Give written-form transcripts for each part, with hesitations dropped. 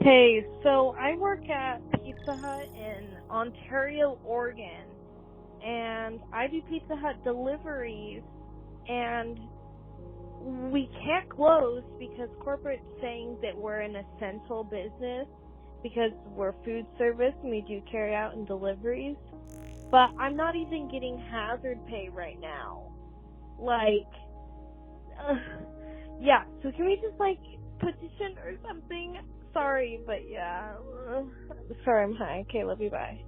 Hey, so I work at Pizza Hut in Ontario, Oregon, and I do Pizza Hut deliveries, and we can't close because corporate's saying that we're an essential business because we're food service and we do carry out and deliveries, but I'm not even getting hazard pay right now. Like, uh, yeah, so can we just, petition or something? Sorry, but yeah. Sorry, I'm high. Okay, love you, bye.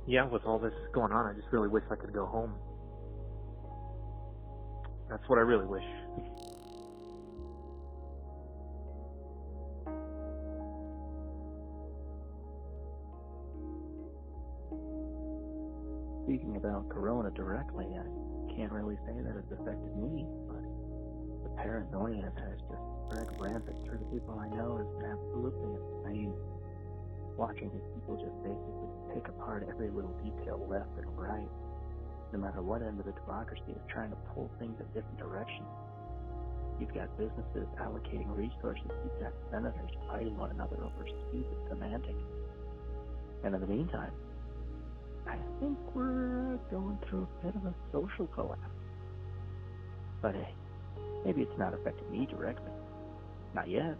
yeah, with all this going on, I just really wish I could go home. That's what I really wish. Speaking about Corona directly, I can't really say that it's affected me, but the paranoia that has just spread rampant through the people I know has been absolutely insane. Watching these people just basically pick apart every little detail left and right, no matter what end of the democracy is trying to pull things in different directions. You've got businesses allocating resources, you've got senators fighting one another over stupid semantics. And in the meantime, I think we're going through a bit of a social collapse. But hey, maybe it's not affecting me directly. Not yet.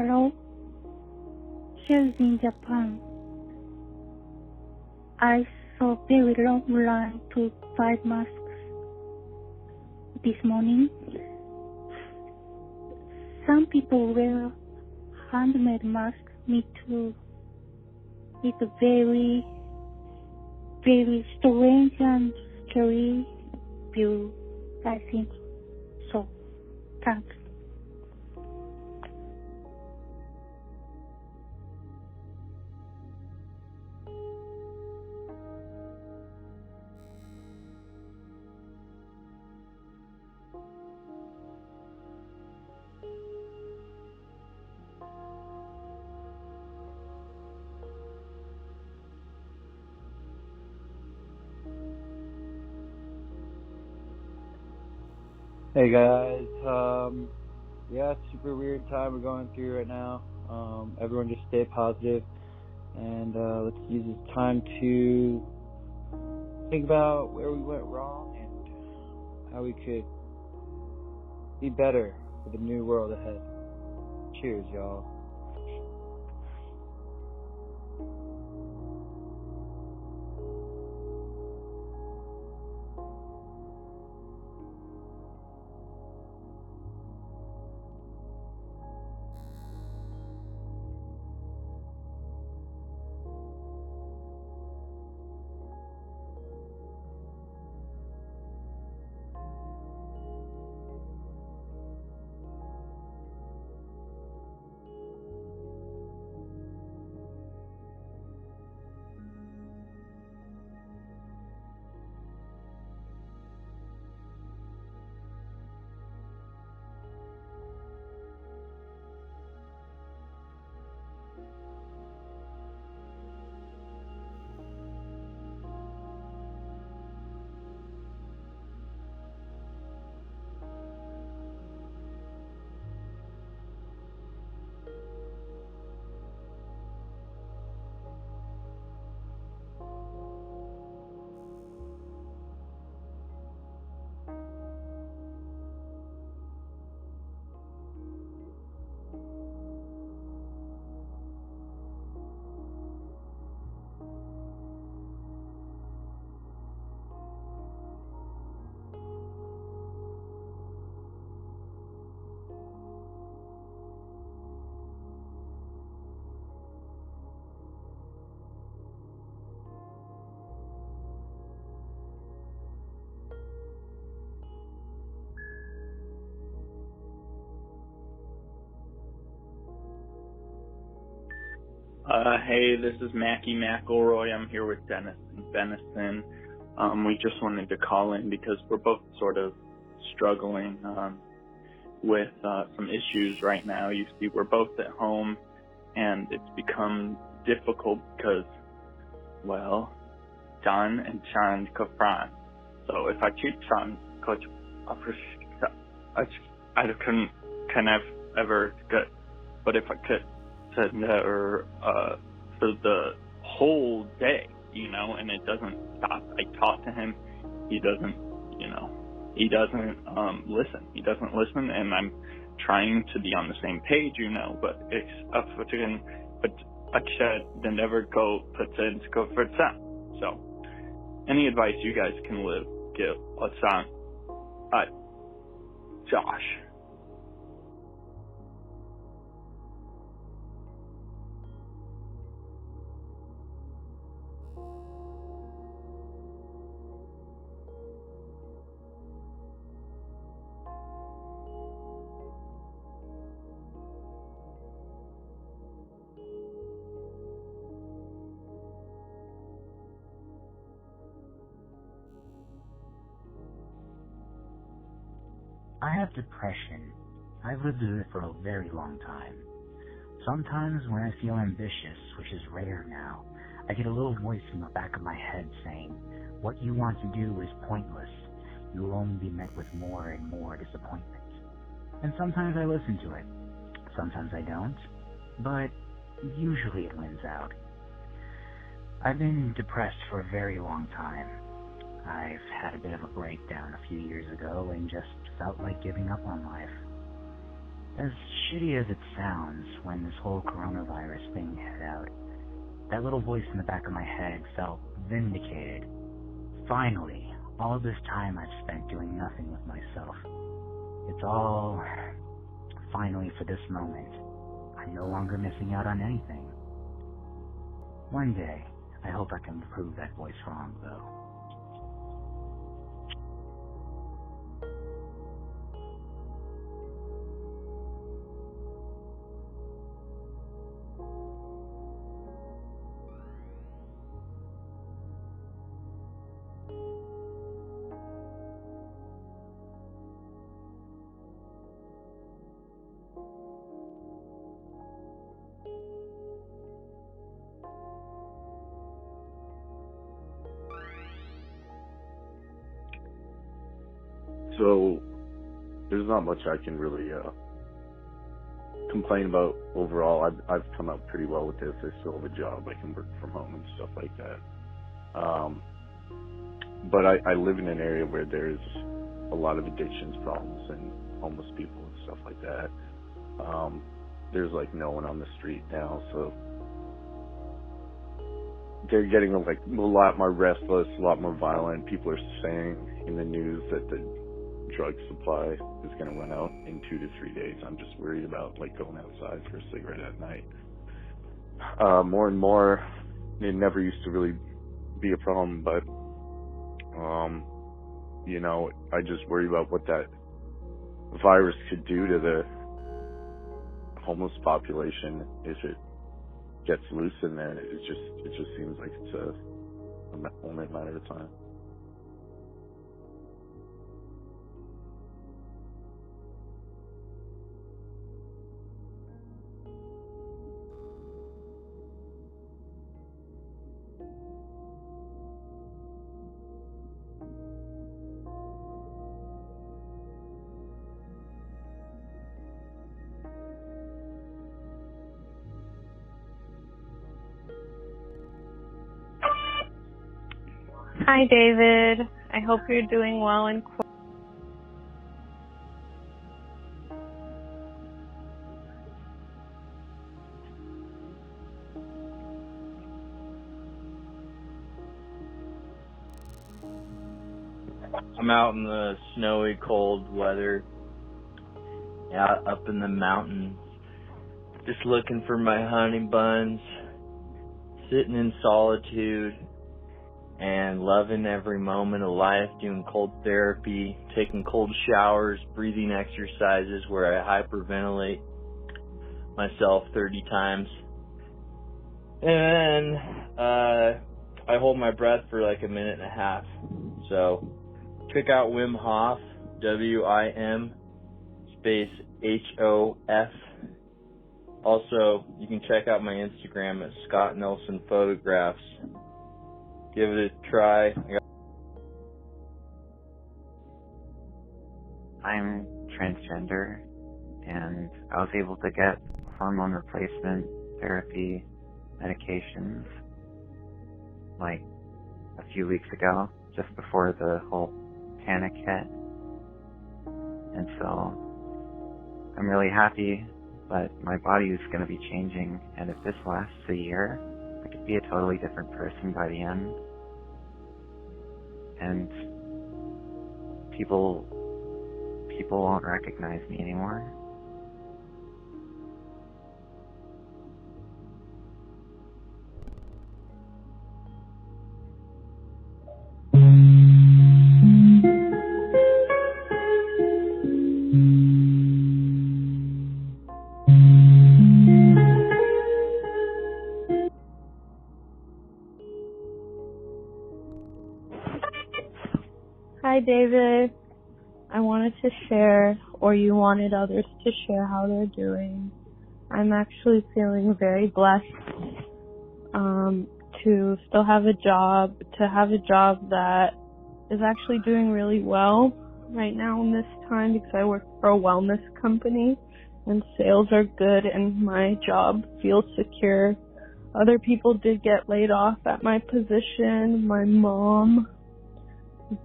Hello, here's in Japan. I saw very long line to buy masks this morning. Some people wear handmade masks. Me too. It's a very, very strange and scary view, I think. So, thanks. Hey guys, yeah, super weird time we're going through right now. Everyone just stay positive, and let's use this time to think about where we went wrong and how we could be better for the new world ahead. Cheers, y'all. Hey, this is Mackie McElroy. I'm here with Dennis and Benison. We just wanted to call in because we're both sort of struggling with some issues right now. You see, we're both at home, and it's become difficult because, well, John and Sean Kafran. So if I keep Sean, I couldn't kind of ever get, but if I could, said never for the whole day, and it doesn't stop. I talk to him, he doesn't listen. He doesn't listen, and I'm trying to be on the same page, but it's up for chicken, but I said the never go for that. So, any advice you guys can give us on, Josh. I have depression. I've lived with it for a very long time. Sometimes when I feel ambitious, which is rare now, I get a little voice in the back of my head saying, what you want to do is pointless. You will only be met with more and more disappointment. And sometimes I listen to it. Sometimes I don't. But usually it wins out. I've been depressed for a very long time. I've had a bit of a breakdown a few years ago and just felt like giving up on life. As shitty as it sounds when this whole coronavirus thing hit out, that little voice in the back of my head felt vindicated. Finally, all this time I've spent doing nothing with myself. It's all finally for this moment. I'm no longer missing out on anything. One day, I hope I can prove that voice wrong, though. So, there's not much I can really complain about overall. I've come out pretty well with this. I still have a job. I can work from home and stuff like that. But I live in an area where there's a lot of addictions problems and homeless people and stuff like that. There's like no one on the street now, so they're getting like a lot more restless, a lot more violent. People are saying in the news that the drug supply is going to run out in 2 to 3 days. I'm just worried about like going outside for a cigarette at night. More and more, it never used to really be a problem, but you know, I just worry about what that virus could do to the homeless population if it gets loose in there. It just seems like it's only a matter of time. Hi, David. I hope you're doing well in I'm out in the snowy, cold weather, out up in the mountains, just looking for my honey buns, sitting in solitude and loving every moment of life, doing cold therapy, taking cold showers, breathing exercises where I hyperventilate myself 30 times. And then I hold my breath for like a minute and a half. So check out Wim Hof, WIM space HOF. Also, you can check out my Instagram at Scott Nelson Photographs. Give it a try. I'm transgender, and I was able to get hormone replacement therapy medications like a few weeks ago, just before the whole panic hit. And so I'm really happy, but my body is going to be changing, and if this lasts a year, I could be a totally different person by the end. And people won't recognize me anymore. Hi, David. I wanted to share, or you wanted others to share how they're doing. I'm actually feeling very blessed to still have a job, that is actually doing really well right now in this time, because I work for a wellness company and sales are good and my job feels secure. Other people did get laid off at my position. My mom,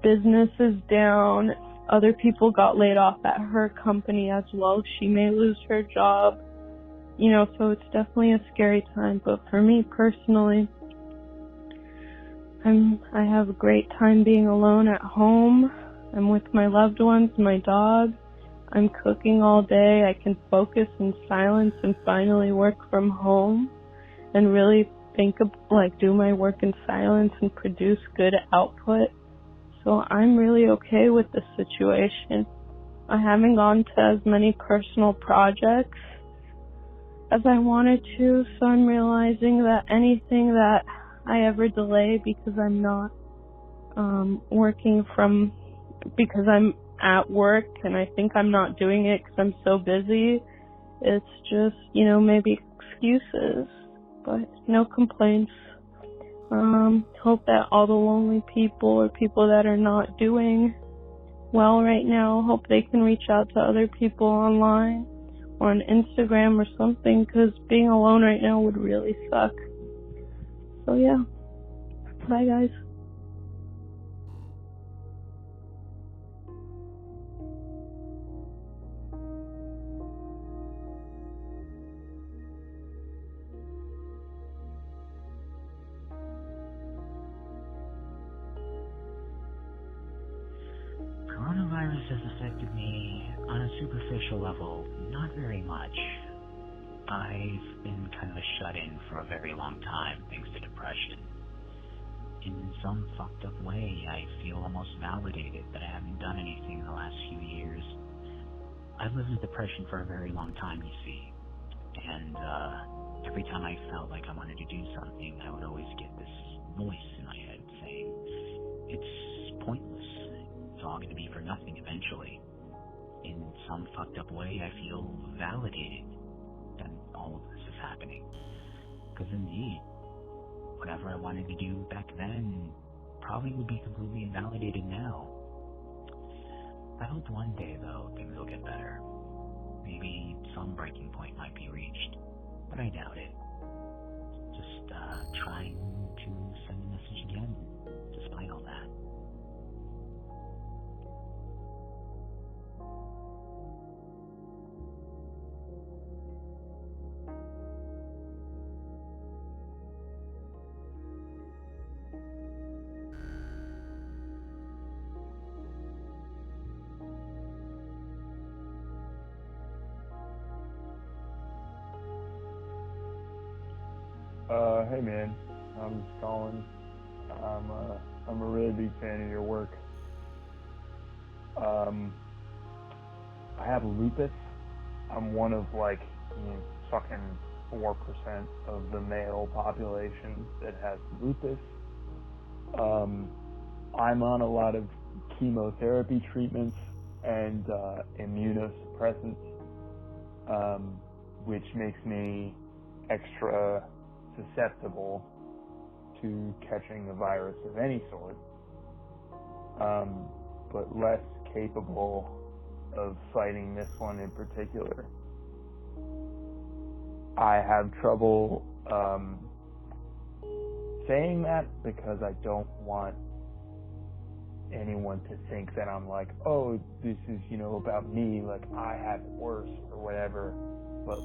business is down. other people got laid off at her company as well. She may lose her job, so it's definitely a scary time. But for me personally, I have a great time being alone at home. I'm with my loved ones, my dog. I'm cooking all day. I can focus in silence and finally work from home and really do my work in silence and produce good output. So I'm really okay with the situation. I haven't gone to as many personal projects as I wanted to, so I'm realizing that anything that I ever delay because I'm not because I'm at work and I think I'm not doing it because I'm so busy, it's just, maybe excuses, but no complaints. Hope that all the lonely people or people that are not doing well right now, hope they can reach out to other people online or on Instagram or something, because being alone right now would really suck. So yeah, bye guys. Coronavirus has affected me on a superficial level, not very much. I've been kind of a shut-in for a very long time, thanks to depression. In some fucked up way, I feel almost validated that I haven't done anything in the last few years. I've lived with depression for a very long time, you see. And every time I felt like I wanted to do something, I would always get this voice in my head saying, it's pointless. It's all going to be for nothing eventually. In some fucked up way, I feel validated that all of this is happening. Because indeed, whatever I wanted to do back then probably would be completely invalidated now. I hope one day, though, things will get better. Maybe some breaking point might be reached, but I doubt it. Just trying to send a message again, despite all that. Hey man, I'm just calling. I'm a really big fan of your work. I have lupus. I'm one of fucking 4% of the male population that has lupus. I'm on a lot of chemotherapy treatments and immunosuppressants, which makes me extra susceptible to catching a virus of any sort, but less capable of fighting this one in particular. I have trouble saying that because I don't want anyone to think that I'm like, oh, this is, about me, like I have it worse or whatever, but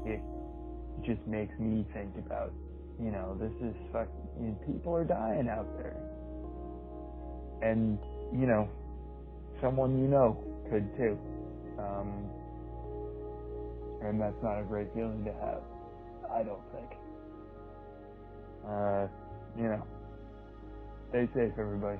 it just makes me think about, this is fucking, people are dying out there. And, someone could too. And that's not a great feeling to have, I don't think. Stay safe, everybody.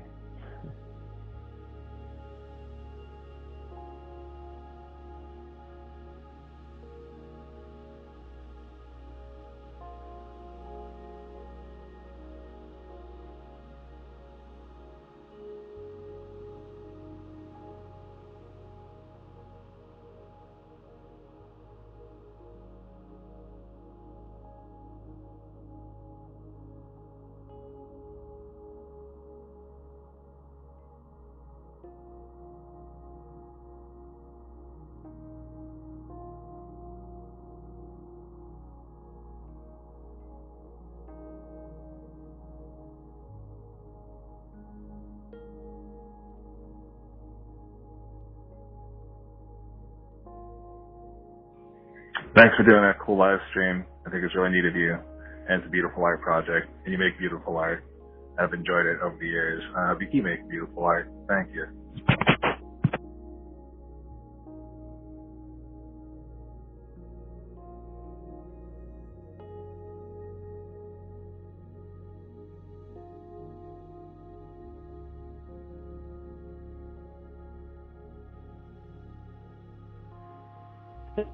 Thanks for doing that cool live stream. I think it's really neat of you. And it's a beautiful art project. And you make beautiful art. I've enjoyed it over the years. You keep making beautiful art. Thank you.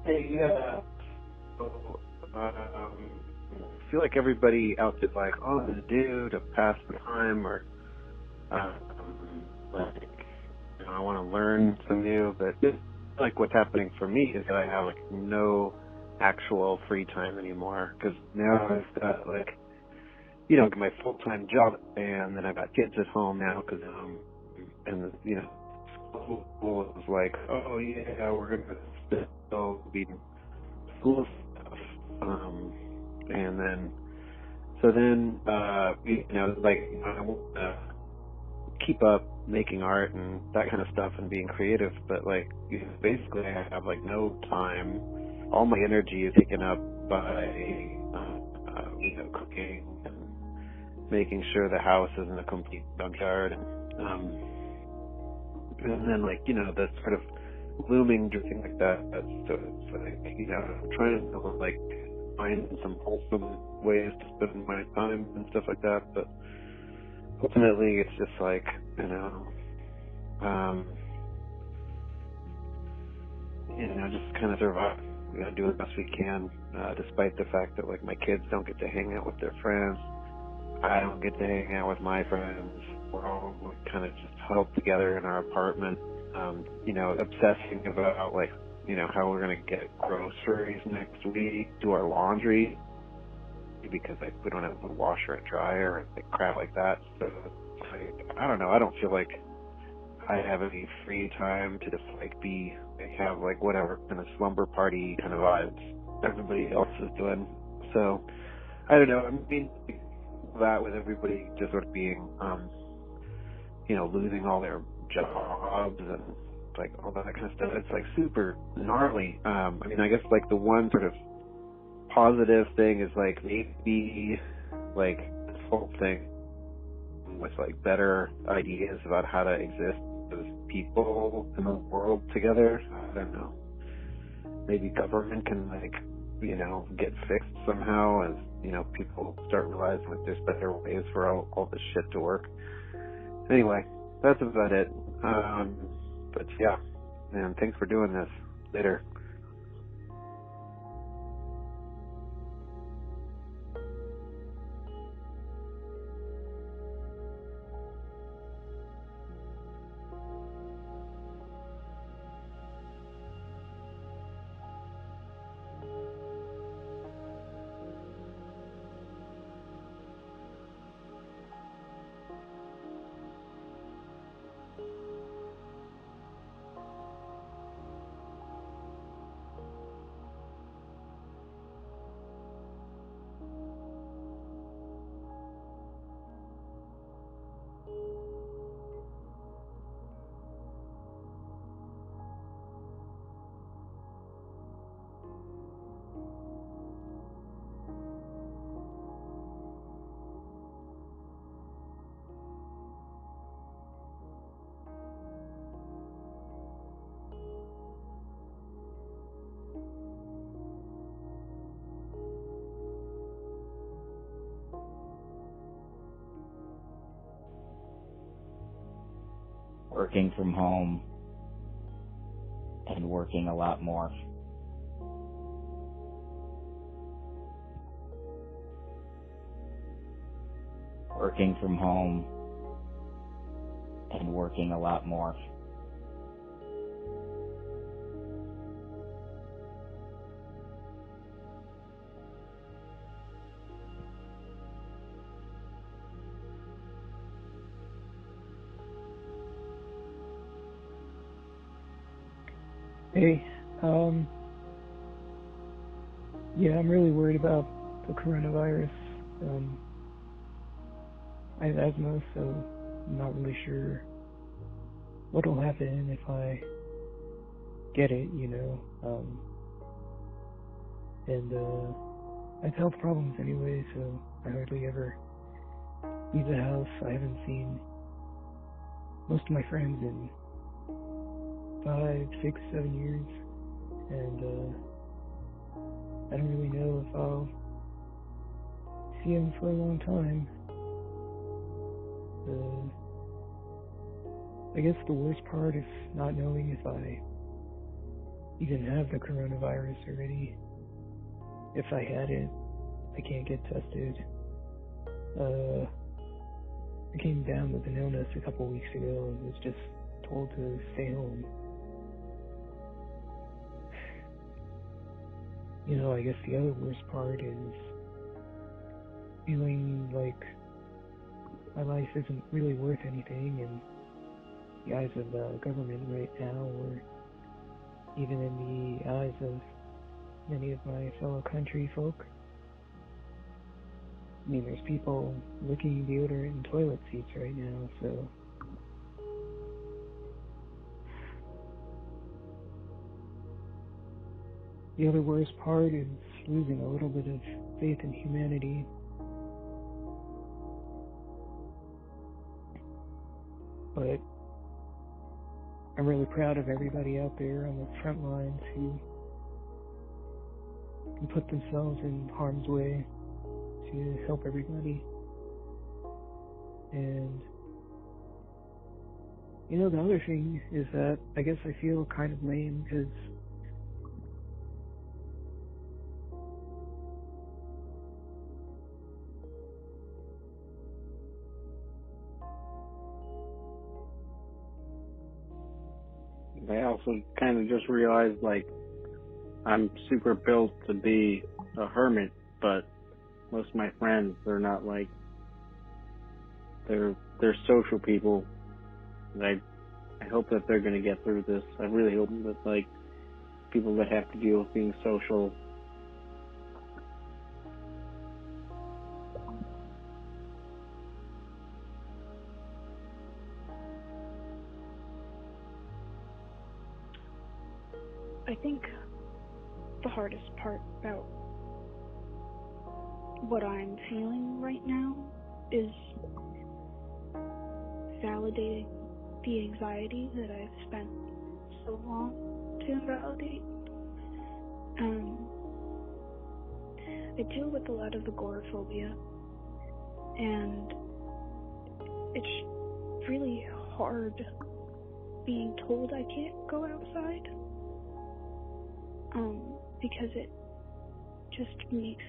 Yeah. So, I feel like everybody out there is like, oh, to do to pass the time, or like, I want to learn some new. But like what's happening for me is that I have like no actual free time anymore, because now I've got like, my full-time job, and then I've got kids at home now, because and school is like, oh yeah, we're gonna still be school stuff, and then like I want to keep up making art and that kind of stuff and being creative, but like basically I have like no time. All my energy is taken up by cooking and making sure the house isn't a complete junkyard, and then like the sort of looming thing like that. So it's like I'm trying to like find some wholesome ways to spend my time and stuff like that, but ultimately it's just like just kind of survive. We gotta do the best we can, despite the fact that like my kids don't get to hang out with their friends. I don't get to hang out with my friends. We're all kind of just huddled together in our apartment, obsessing about like, how we're going to get groceries next week, do our laundry, because like we don't have a washer and dryer and like crap like that. So it's like, I don't know. I don't feel like I have any free time to just like have like whatever kind of slumber party kind of vibes everybody else is doing. So I don't know. I mean, that with everybody just sort of being, losing all their jobs and like all that kind of stuff. It's like super gnarly. I mean, I guess like the one sort of positive thing is like maybe like this whole thing with like better ideas about how to exist as people in the world together. I don't know. Maybe government can like, get fixed somehow as, people start realizing that there's better ways for all this shit to work. Anyway, that's about it. But yeah, man, thanks for doing this. Later. Working from home and working a lot more. Working from home and working a lot more. Hey, yeah, I'm really worried about the coronavirus. I have asthma, so I'm not really sure what will happen if I get it, And I have health problems anyway, so I hardly ever leave the house. I haven't seen most of my friends in 5, 6, 7 years, and I don't really know if I'll see them for a long time. I guess the worst part is not knowing if I even have the coronavirus already. If I had it, I can't get tested. I came down with an illness a couple weeks ago and was just told to stay home. You know, I guess the other worst part is feeling like my life isn't really worth anything in the eyes of the government right now, or even in the eyes of many of my fellow country folk. I mean, there's people licking deodorant in toilet seats right now, so the other worst part is losing a little bit of faith in humanity. But I'm really proud of everybody out there on the front lines who can put themselves in harm's way to help everybody. And, you know, the other thing is that I guess I feel kind of lame because I also kind of just realized, like, I'm super built to be a hermit, but most of my friends, they're not like, they're social people. And I hope that they're going to get through this. I really hope that, like, people that have to deal with being social, I think the hardest part about what I'm feeling right now is validating the anxiety that I've spent so long to invalidate. I deal with a lot of agoraphobia, and it's really hard being told I can't go outside, because it just makes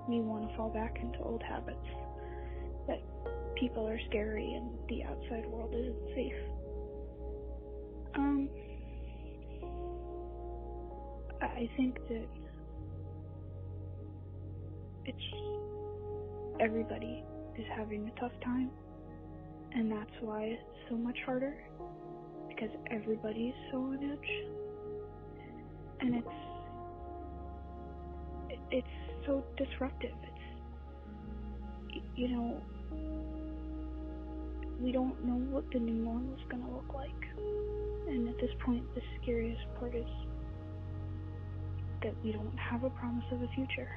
me want to fall back into old habits, that people are scary and the outside world isn't safe. I think that everybody is having a tough time, and that's why it's so much harder, because everybody's so on edge, and it's so disruptive. It's, you know, we don't know what the new normal is going to look like, and at this point, the scariest part is that we don't have a promise of a future.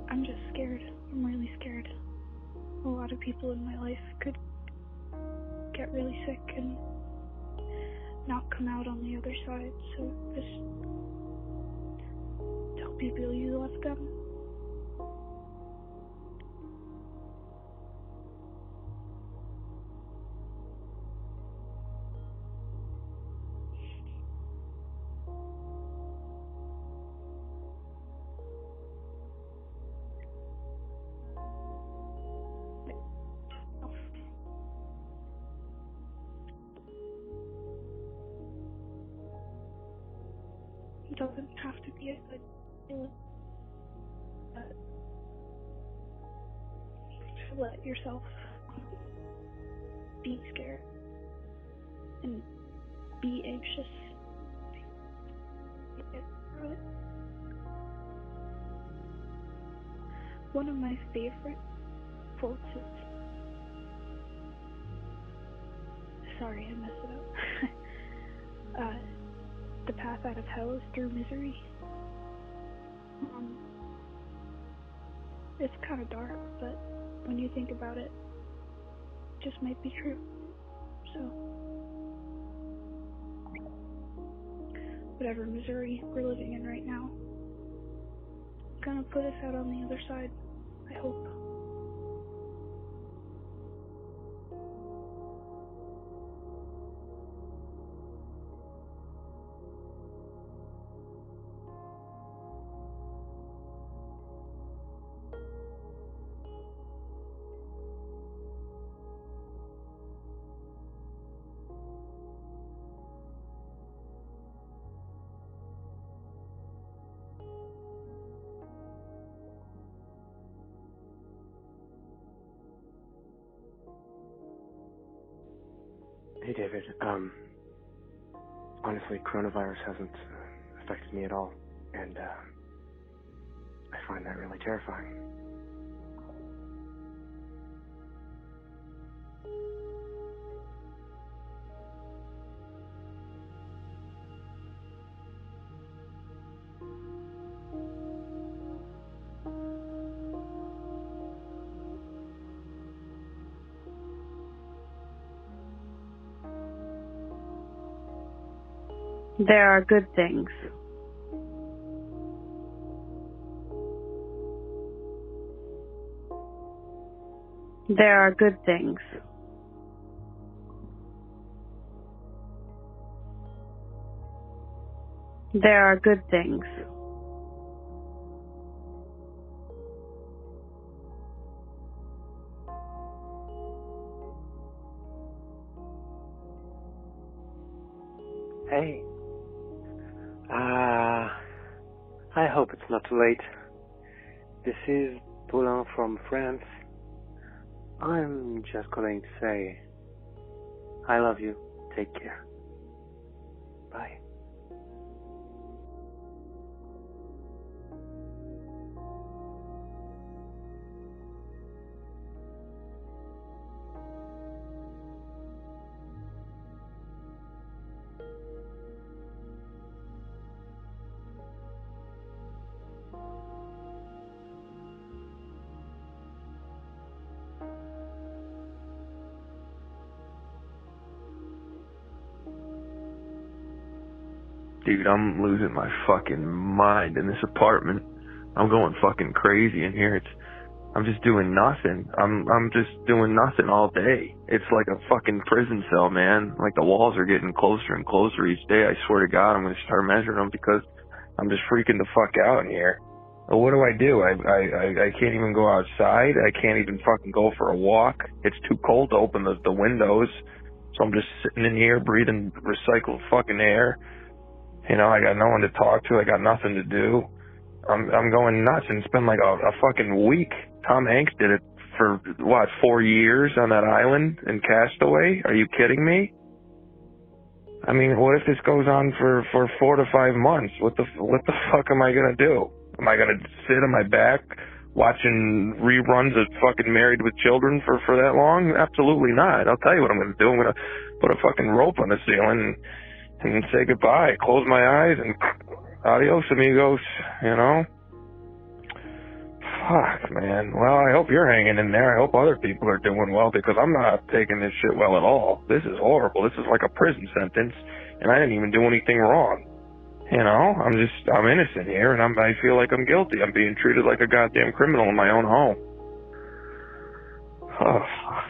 I'm just scared. I'm really scared. A lot of people in my life could get really sick and not come out on the other side, so just tell people you love them. It doesn't have to be a good feeling, but to let yourself be scared and be anxious to get through it. One of my favorite quotes is, sorry, I messed it up. the path out of hell is through misery. It's kind of dark, but when you think about it, it just might be true. So, whatever misery we're living in right now, it's gonna put us out on the other side, I hope. Hey, David. Honestly, coronavirus hasn't affected me at all, and I find that really terrifying. There are good things. There are good things. There are good things. Hey. I hope it's not too late. This is Poulain from France. I'm just calling to say I love you. Take care. Bye. Dude, I'm losing my fucking mind in this apartment. I'm going fucking crazy in here. I'm just doing nothing. I'm just doing nothing all day. It's like a fucking prison cell, man. Like the walls are getting closer and closer each day. I swear to God, I'm gonna start measuring them because I'm just freaking the fuck out in here. Well, what do? I can't even go outside. I can't even fucking go for a walk. It's too cold to open the windows. So I'm just sitting in here breathing recycled fucking air. You know, I got no one to talk to. I got nothing to do. I'm going nuts, and it's been like a fucking week. Tom Hanks did it for, 4 years on that island in Castaway? Are you kidding me? I mean, what if this goes on for 4 to 5 months? What the fuck am I gonna do? Am I gonna sit on my back watching reruns of fucking Married with Children for that long? Absolutely not. I'll tell you what I'm gonna do. I'm gonna put a fucking rope on the ceiling and say goodbye. Close my eyes and adios, amigos, you know? Fuck, man. Well, I hope you're hanging in there. I hope other people are doing well because I'm not taking this shit well at all. This is horrible. This is like a prison sentence, and I didn't even do anything wrong. You know, I'm innocent here, and I feel like I'm guilty. I'm being treated like a goddamn criminal in my own home. Oh, fuck.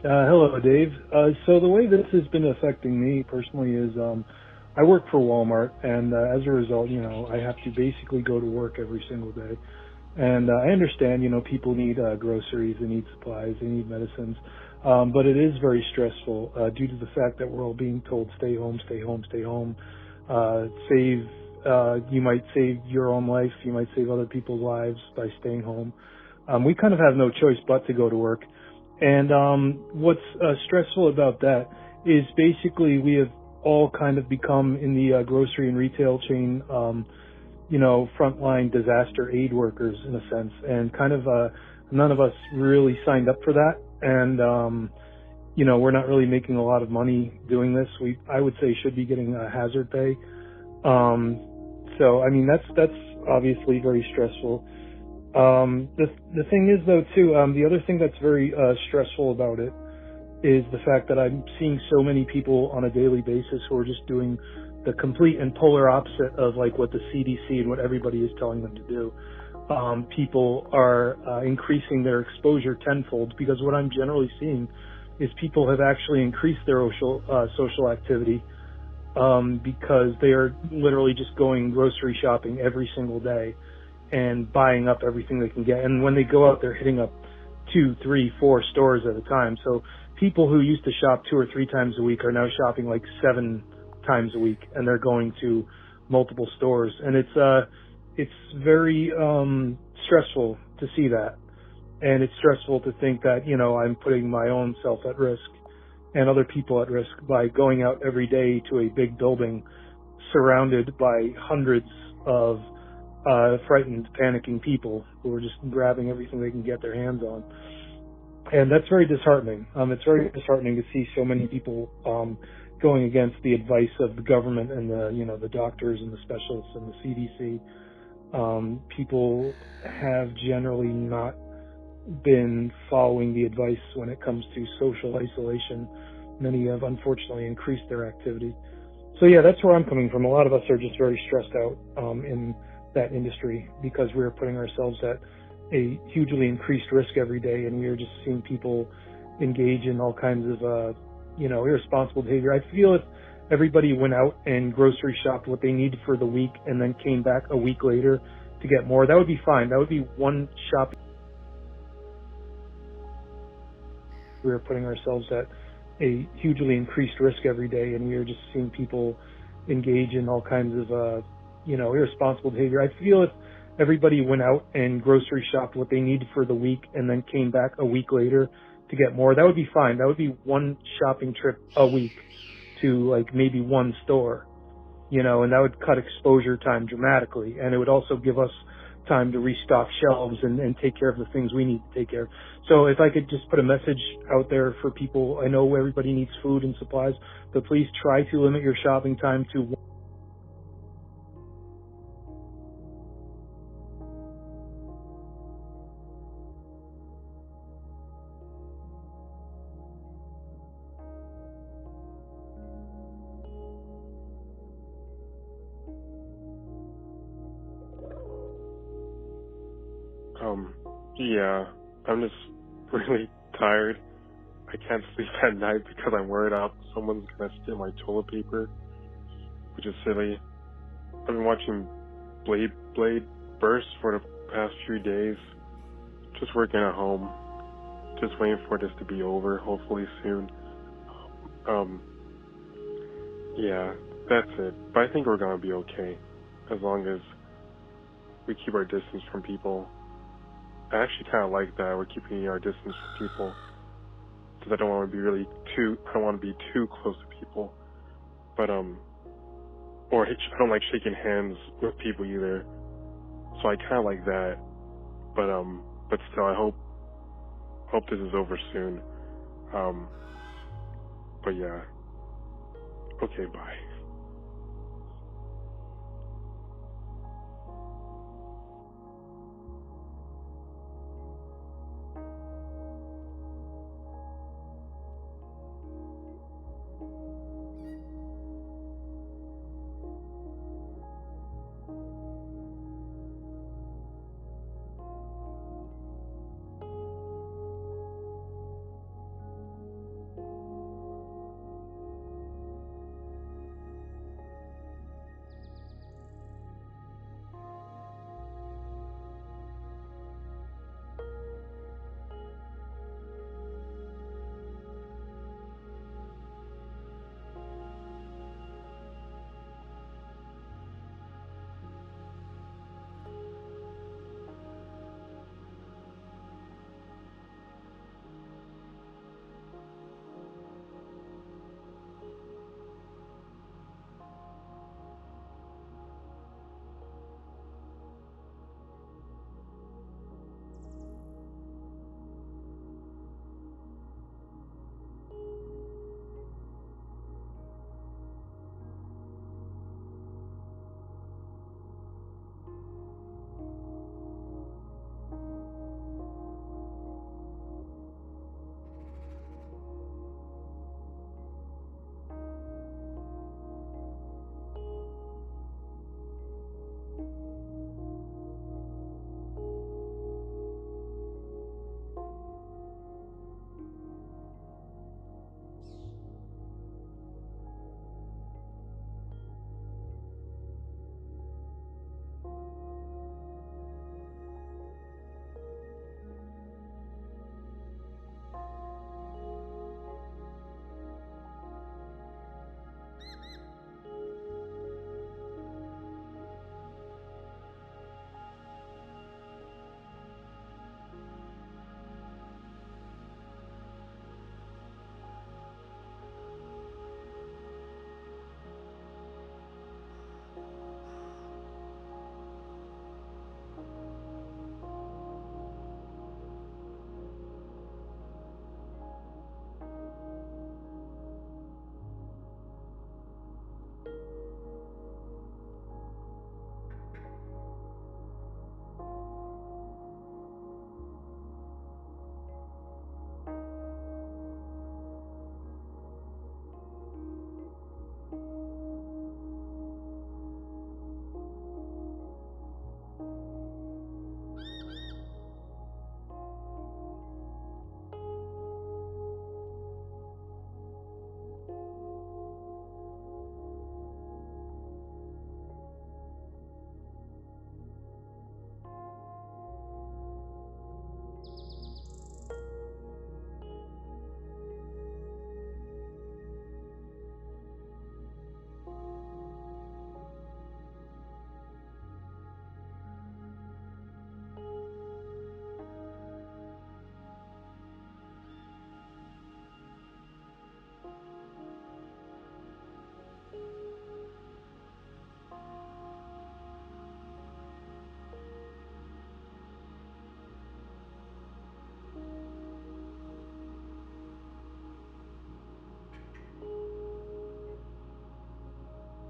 Hello, Dave. So the way this has been affecting me personally is I work for Walmart, and as a result, I have to basically go to work every single day. And I understand, people need groceries, they need supplies, they need medicines, but it is very stressful due to the fact that we're all being told stay home, stay home, stay home. Save. You might save your own life, you might save other people's lives by staying home. We kind of have no choice but to go to work. And what's stressful about that is basically we have all kind of become in the grocery and retail chain, frontline disaster aid workers in a sense. And kind of none of us really signed up for that. And, we're not really making a lot of money doing this. I would say, should be getting hazard pay. So, I mean, that's obviously very stressful. The thing is though too, the other thing that's very, stressful about it is the fact that I'm seeing so many people on a daily basis who are just doing the complete and polar opposite of like what the CDC and what everybody is telling them to do. People are, increasing their exposure tenfold because what I'm generally seeing is people have actually increased their social activity, because they are literally just going grocery shopping every single day and buying up everything they can get. And when they go out, they're hitting up 2, 3, 4 stores at a time. So people who used to shop 2 or 3 times a week are now shopping like 7 times a week, and they're going to multiple stores. And it's very, stressful to see that. And it's stressful to think that, I'm putting my own self at risk and other people at risk by going out every day to a big building surrounded by hundreds of frightened, panicking people who are just grabbing everything they can get their hands on. And that's very disheartening. It's very disheartening to see so many people going against the advice of the government and the doctors and the specialists and the CDC. People have generally not been following the advice when it comes to social isolation. Many have unfortunately increased their activity. So yeah, that's where I'm coming from. A lot of us are just very stressed out in that industry because we're putting ourselves at a hugely increased risk every day, and we are just seeing people engage in all kinds of irresponsible behavior. I feel if everybody went out and grocery shopped what they needed for the week and then came back a week later to get more, that would be fine. That would be one shopping. We're putting ourselves at a hugely increased risk every day, and we are just seeing people engage in all kinds of irresponsible behavior. I feel if everybody went out and grocery shopped what they needed for the week and then came back a week later to get more, that would be fine. That would be one shopping trip a week to like maybe one store, and that would cut exposure time dramatically. And it would also give us time to restock shelves and take care of the things we need to take care of. So if I could just put a message out there for people, I know everybody needs food and supplies, but please try to limit your shopping time to Yeah, I'm just really tired. I can't sleep at night because I'm worried out someone's gonna steal my toilet paper, which is silly. I've been watching Blade burst for the past few days, just working at home, just waiting for this to be over, hopefully soon. Yeah, that's it. But I think we're gonna be okay, as long as we keep our distance from people. I actually kind of like that we're keeping our distance from people, because I don't want to be too close to people. But or I don't like shaking hands with people either. So I kind of like that. But still, I hope this is over soon. But yeah. Okay, bye.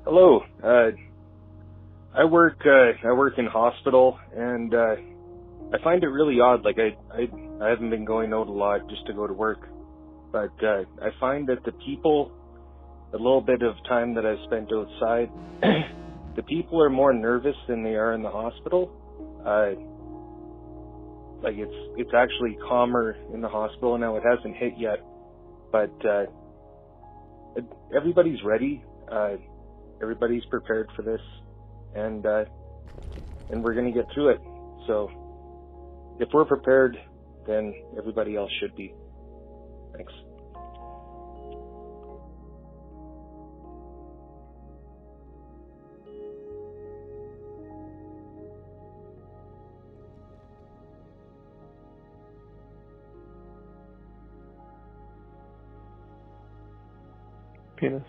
Hello. I work in hospital, and I find it really odd. Like I haven't been going out a lot just to go to work, but I find that the people, the little bit of time that I've spent outside, the people are more nervous than they are in the hospital. Like it's actually calmer in the hospital now. It hasn't hit yet, but everybody's ready. Everybody's prepared for this, and we're going to get through it. So if we're prepared, then everybody else should be. Thanks. Penis.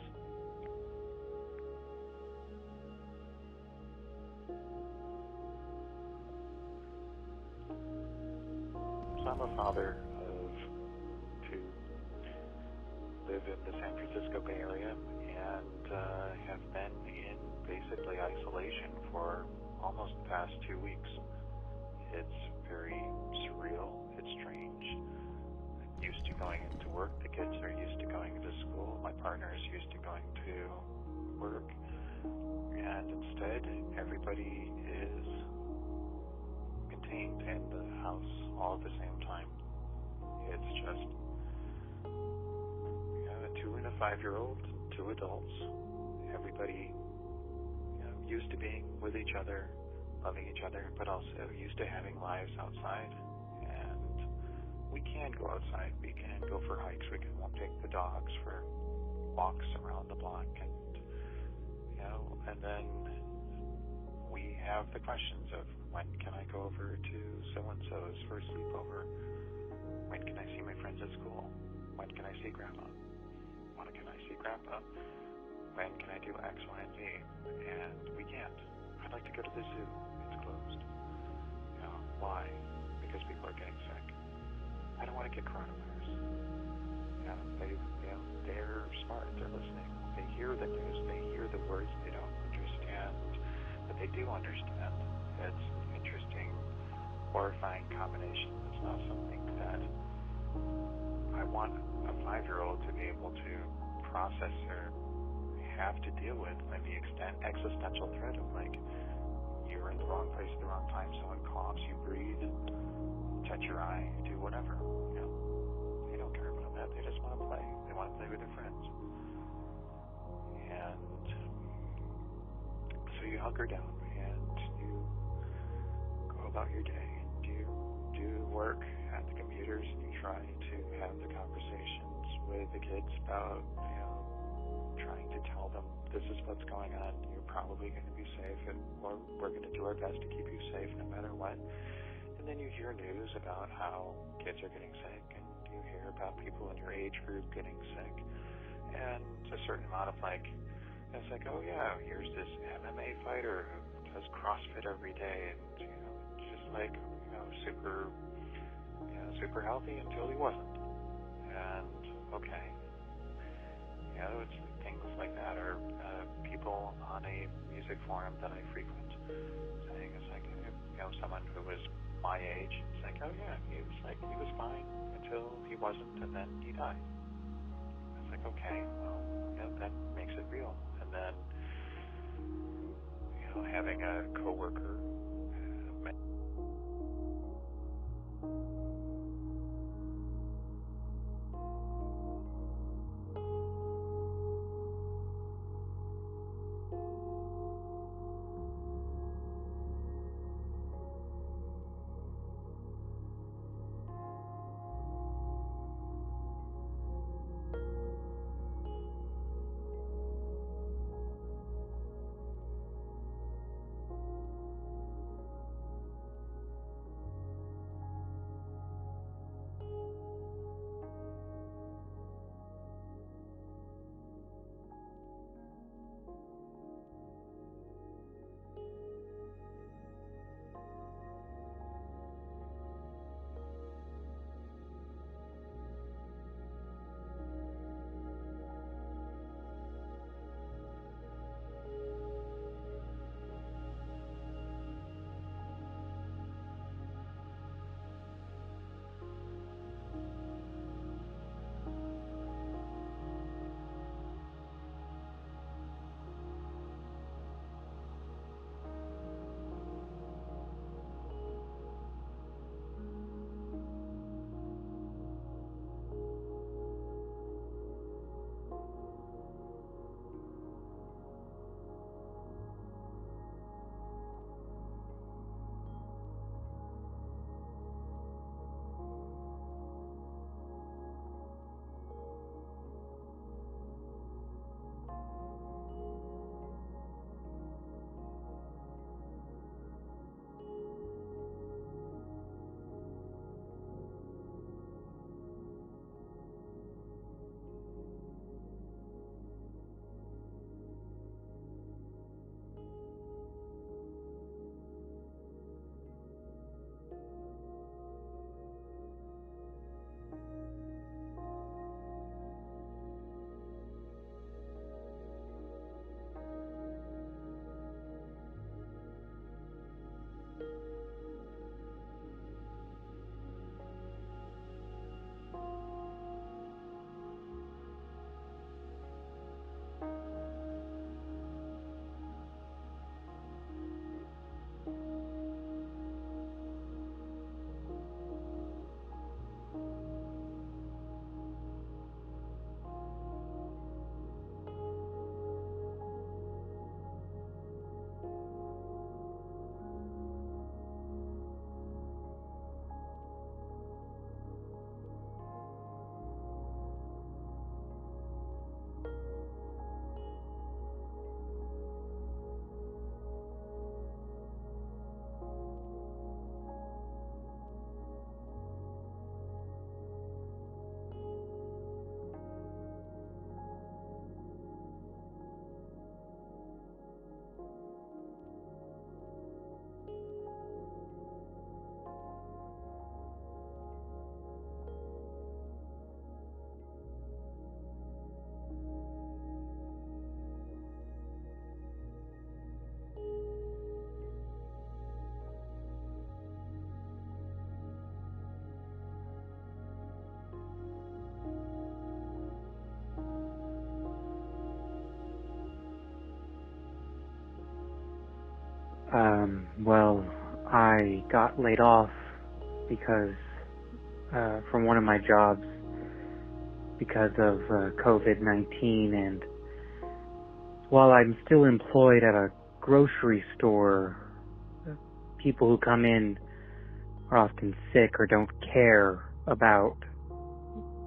So I'm a father of two, live in the San Francisco Bay Area, and have been in basically isolation for almost the past 2 weeks. It's very surreal. It's strange. I'm used to going into work. The kids are used to going into school. My partner is used to going to work. And instead, everybody is contained in the house all at the same time. It's just a 2 and a 5-year-old, 2 adults. Everybody used to being with each other, loving each other, but also used to having lives outside. And we can go outside. We can go for hikes. We can take the dogs for walks around the block, and and then we have the questions of, when can I go over to so-and-so's for a sleepover? When can I see my friends at school? When can I see Grandma? When can I see Grandpa? When can I do X, Y, and Z? And we can't. I'd like to go to the zoo. It's closed. Why? Because people are getting sick. I don't want to get coronavirus. They're smart. They're listening. They hear the news. They hear the words they don't understand, but they do understand. It's an interesting, horrifying combination. It's not something that I want a 5-year-old to be able to process or have to deal with. Like the existential threat of, like, you're in the wrong place at the wrong time. Someone coughs, you breathe, touch your eye, you do whatever. They don't care about that. They just want to play. They want to play with their friends. And so you hunker down and you go about your day. You do work at the computers and you try to have the conversations with the kids about, trying to tell them this is what's going on. You're probably going to be safe, and we're going to do our best to keep you safe no matter what. And then you hear news about how kids are getting sick, and you hear about people in your age group getting sick. And a certain amount of it's like, oh yeah, here's this MMA fighter who does CrossFit every day, and just super healthy until he wasn't. And okay, it's things like that. Or people music forum that I frequent, saying it's like, someone who was my age, it's like, oh yeah, he was fine until he wasn't, and then he died. It's like, okay, well, that makes it real. And then, having a coworker. Well, I got laid off because from one of my jobs because of COVID-19, and while I'm still employed at a grocery store, people who come in are often sick or don't care about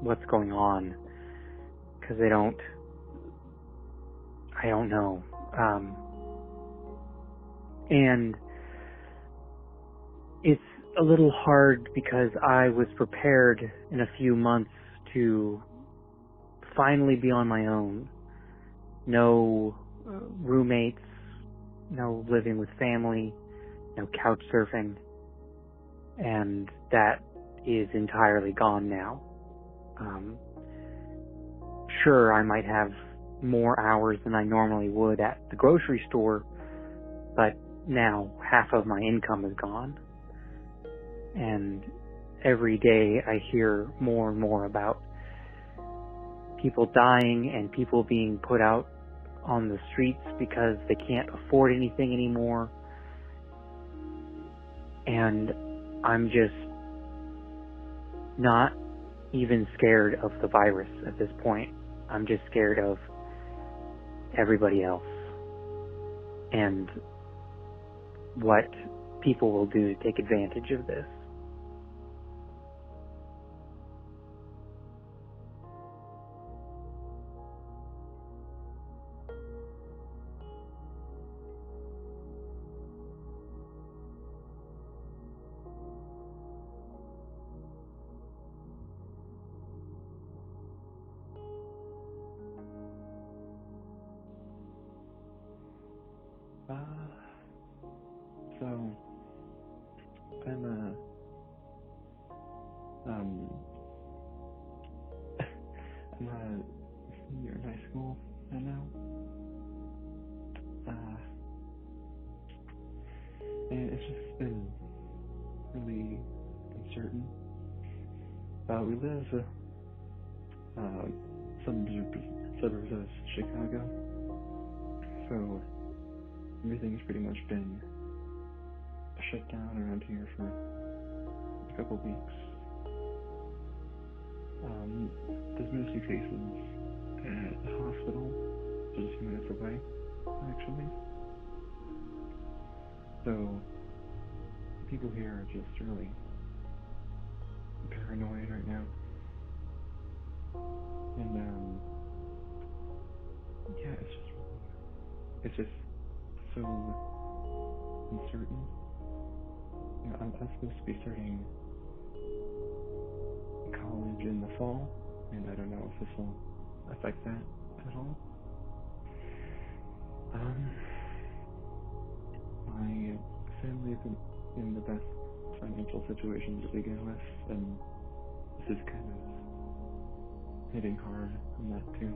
what's going on because I don't know. And it's a little hard because I was prepared in a few months to finally be on my own. No roommates, no living with family, no couch surfing, and that is entirely gone now. Sure, I might have more hours than I normally would at the grocery store, but now half of my income is gone. And every day I hear more and more about people dying and people being put out on the streets because they can't afford anything anymore. And I'm just not even scared of the virus at this point. I'm just scared of everybody else and what people will do to take advantage of this. So I'm I'm a senior in high school right now. And it's just been really uncertain. We live some suburbs of Chicago, so everything's pretty much been shut down around here for a couple weeks. There's no suitcases at the hospital, just a few minutes away, actually. So people here are just really paranoid right now. And yeah, it's just so uncertain. You know, I'm supposed to be starting college in the fall, and I don't know if this will affect that at all. My family isn't in the best financial situation to begin with, and this is kind of hitting hard on that too.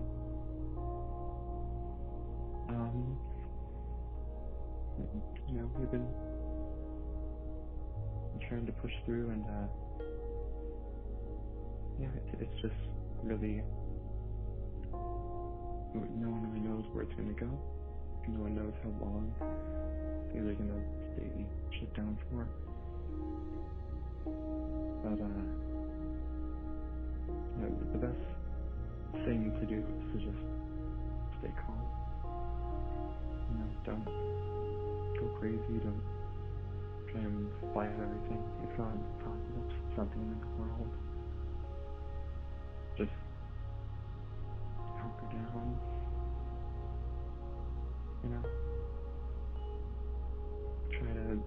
You know, we've been trying to push through, and yeah, it's just really, no one really knows where it's going to go. No one knows how long things are going to stay shut down for. But you know, the best thing to do is to just stay calm. You know, don't go crazy, don't try and fight everything. It's not impossible, it's something in the world. Just hunker down, you know, try to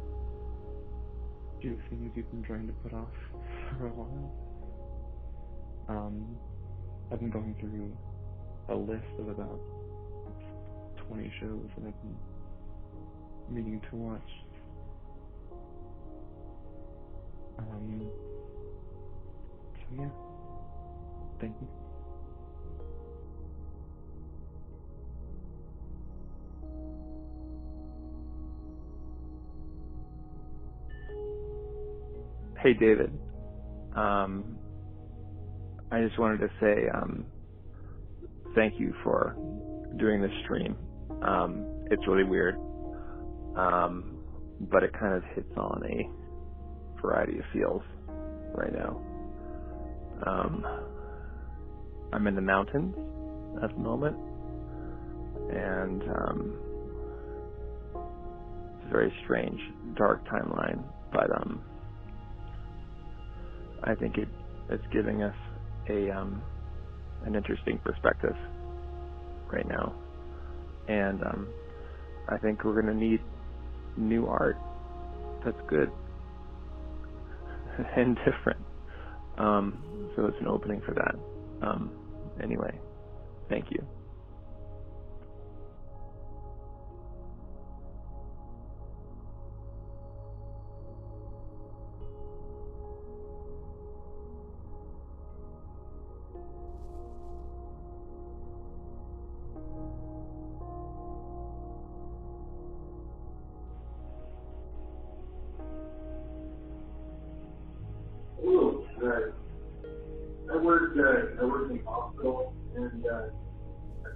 do things you've been trying to put off for a while. I've been going through a list of about 20 shows that I've been meaning to watch. So yeah, thank you. Hey, David. I just wanted to say thank you for doing this stream. It's really weird, but it kind of hits on a variety of feels right now. I'm in the mountains at the moment, and it's a very strange, dark timeline, but I think it's giving us an interesting perspective right now, and I think we're going to need new art that's good and different. So it's an opening for that. Anyway, thank you.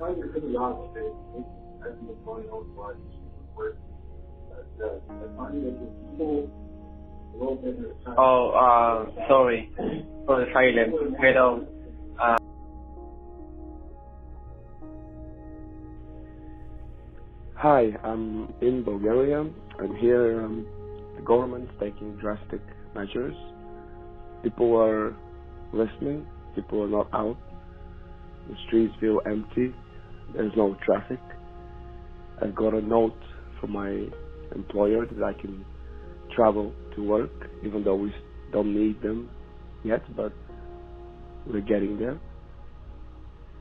find it really odd that it hasn't been going on a lot of work. But I find that the people a little bit of time. Sorry for the silence. Pero, Hi, I'm in Bulgaria. I'm here. The government's taking drastic measures. People are listening. People are not out. The streets feel empty. There's no traffic. I've got a note from my employer that I can travel to work, even though we don't need them yet, but we're getting there.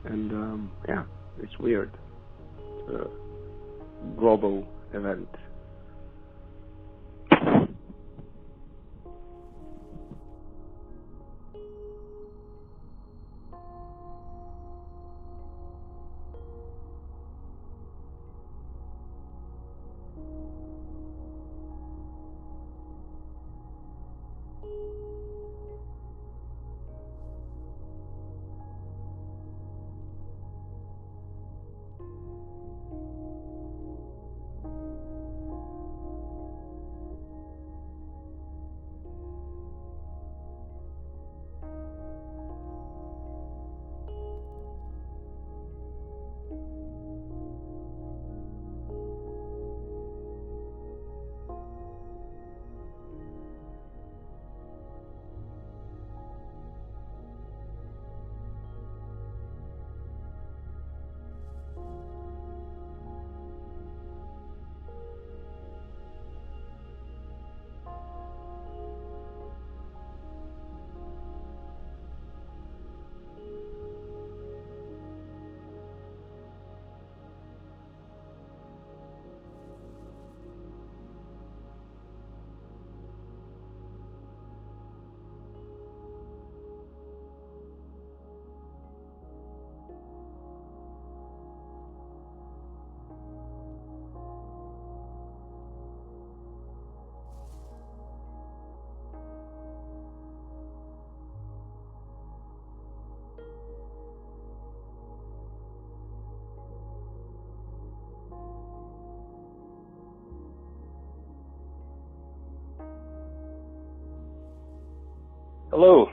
And yeah, it's weird. It's a global event. Hello.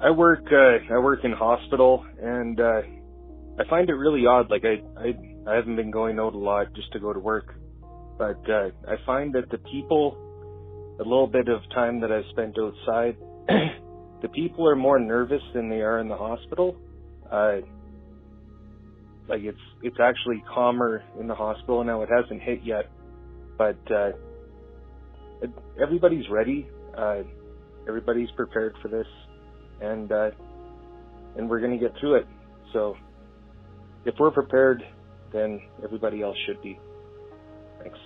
I work in hospital, and I find it really odd. Like I haven't been going out a lot just to go to work, but I find that the people, a little bit of time that I've spent outside, the people are more nervous than they are in the hospital. Like it's actually calmer in the hospital now. It hasn't hit yet, but everybody's ready. Everybody's prepared for this, and we're going to get through it. So if we're prepared, then everybody else should be. Thanks.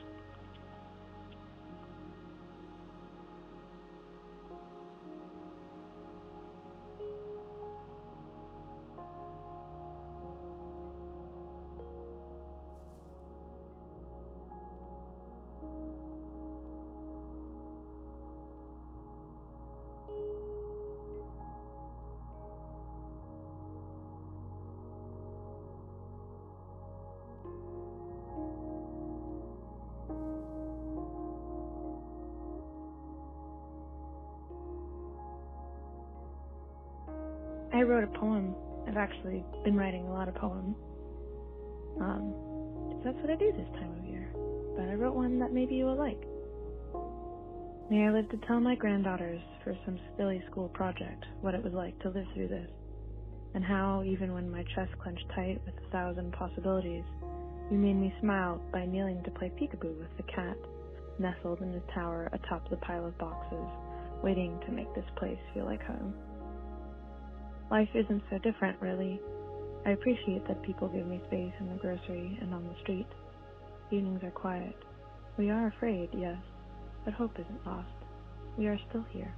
I wrote a poem. I've actually been writing a lot of poems. That's what I do this time of year. But I wrote one that maybe you will like. May I live to tell my granddaughters for some silly school project what it was like to live through this, and how, even when my chest clenched tight with 1,000 possibilities, you made me smile by kneeling to play peekaboo with the cat, nestled in his tower atop the pile of boxes, waiting to make this place feel like home. Life isn't so different, really. I appreciate that people give me space in the grocery and on the street. Evenings are quiet. We are afraid, yes, but hope isn't lost. We are still here.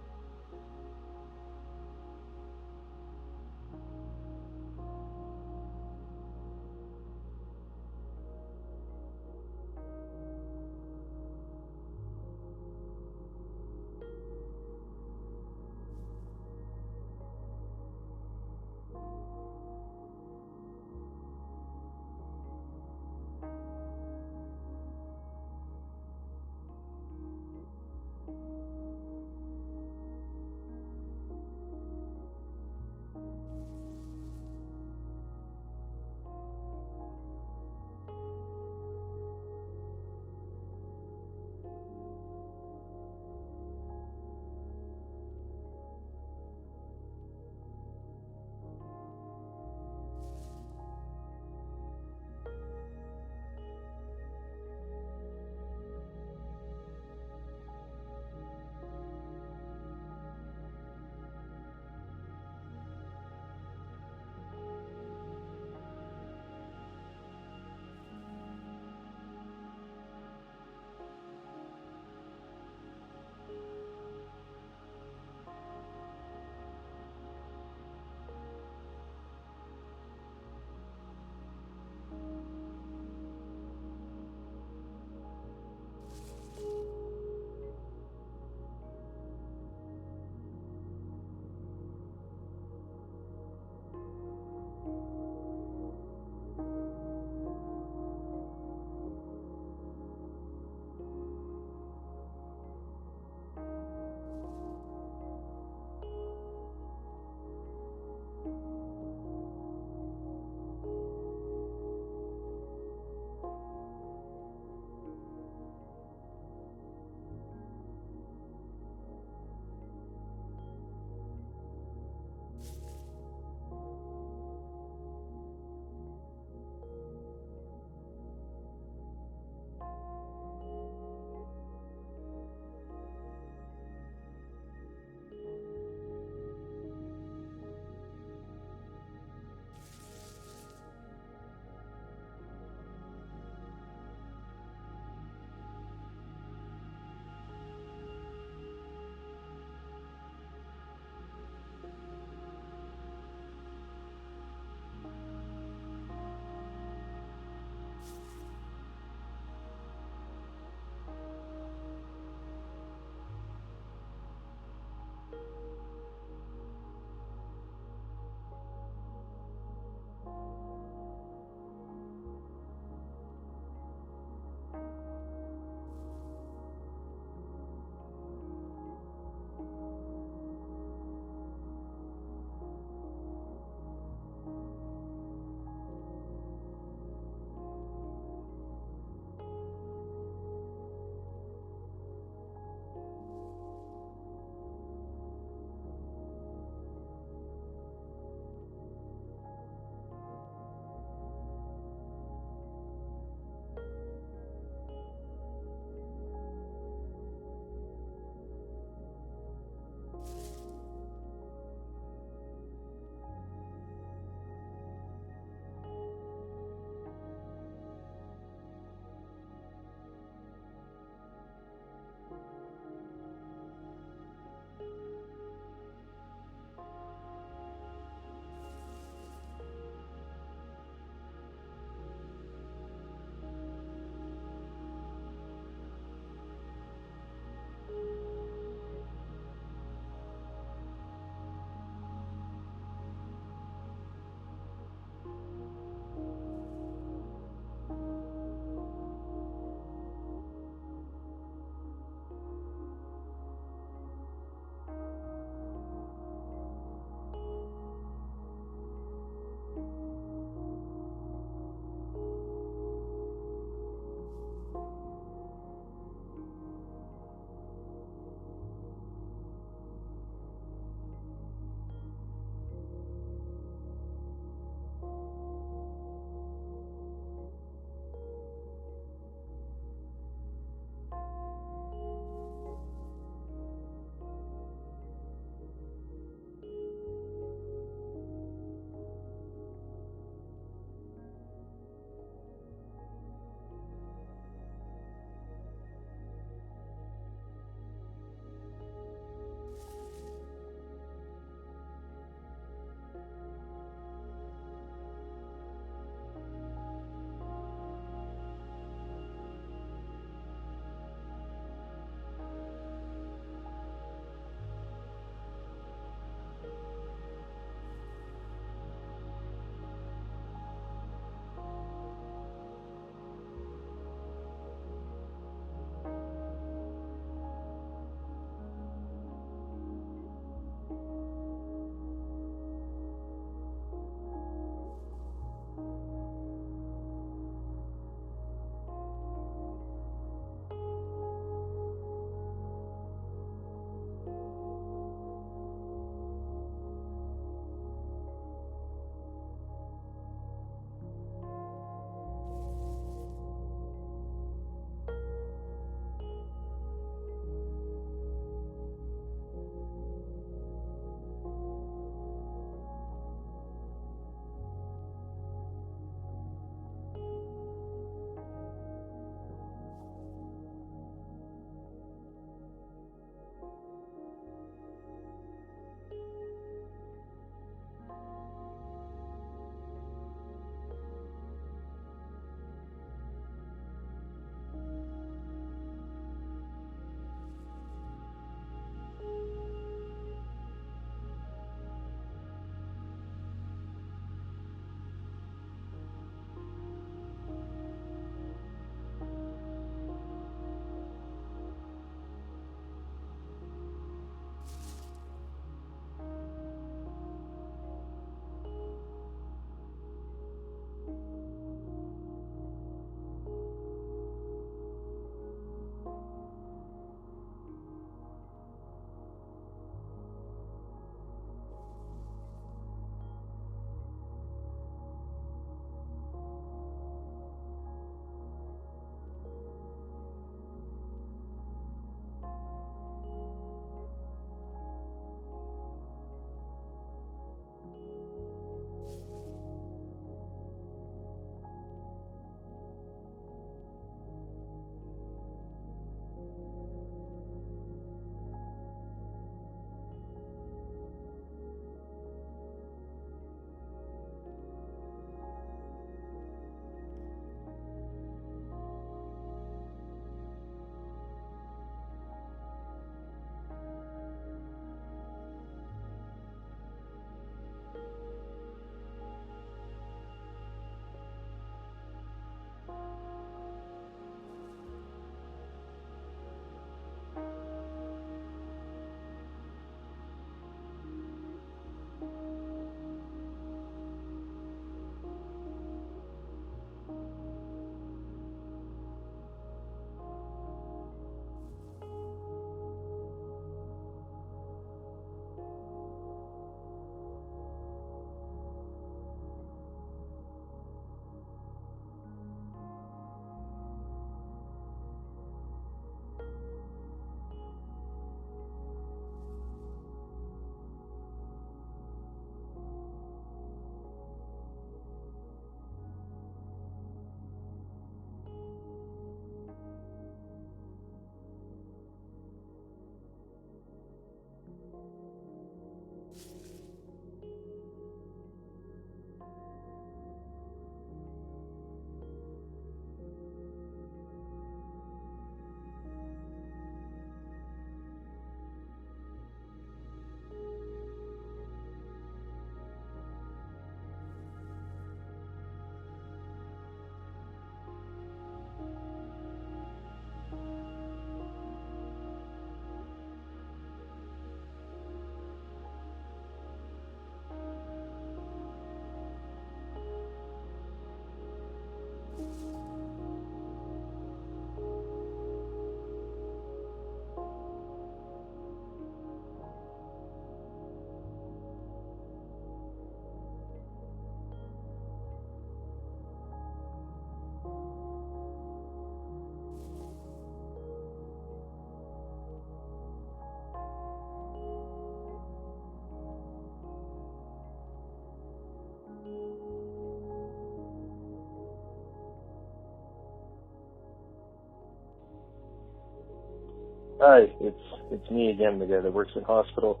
Hi, it's me again, the guy that works in hospital.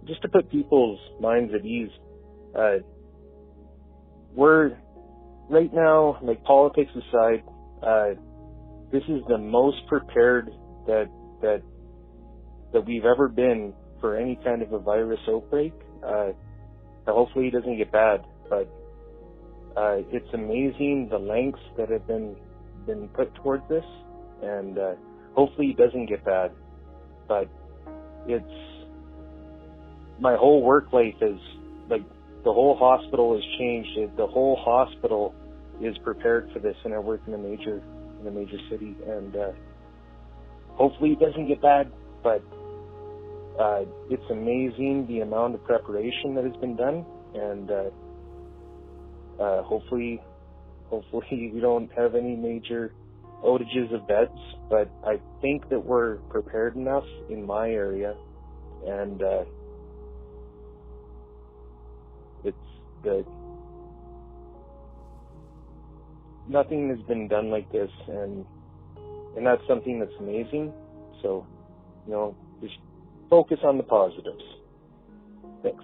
Just to put people's minds at ease, we're right now, like politics aside, this is the most prepared that we've ever been for any kind of a virus outbreak. Hopefully it doesn't get bad, but it's amazing the lengths that have been put towards this, and hopefully it doesn't get bad. But my whole work life is, like, the whole hospital has changed. The whole hospital is prepared for this, and I work in a major city, and hopefully it doesn't get bad, but it's amazing the amount of preparation that has been done, and hopefully we don't have any major outages of beds, but I think that we're prepared enough in my area, and it's good. Nothing has been done like this, and that's something that's amazing. So, just focus on the positives. Thanks.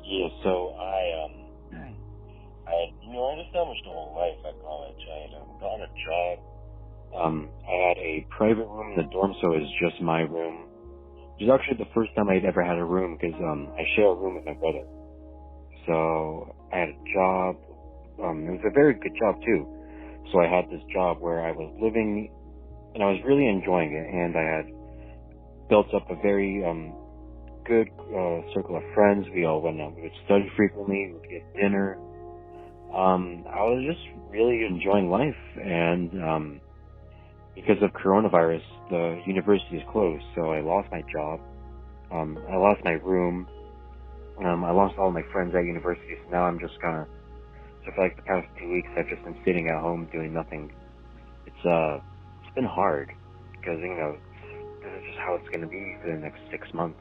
Yeah, so I established a whole life at college. I had gotten a job. I had a private room in the dorm, so it was just my room. It was actually the first time I'd ever had a room because I share a room with my brother. So I had a job. It was a very good job too. So I had this job where I was living, and I was really enjoying it. And I had built up a very good circle of friends. We all went out. We would study frequently. We would get dinner. I was just really enjoying life, and because of coronavirus, the university is closed, so I lost my job. I lost my room. I lost all my friends at university, so now I'm just so for like the past 2 weeks, I've just been sitting at home doing nothing. It's been hard, because, this is just how it's going to be for the next 6 months.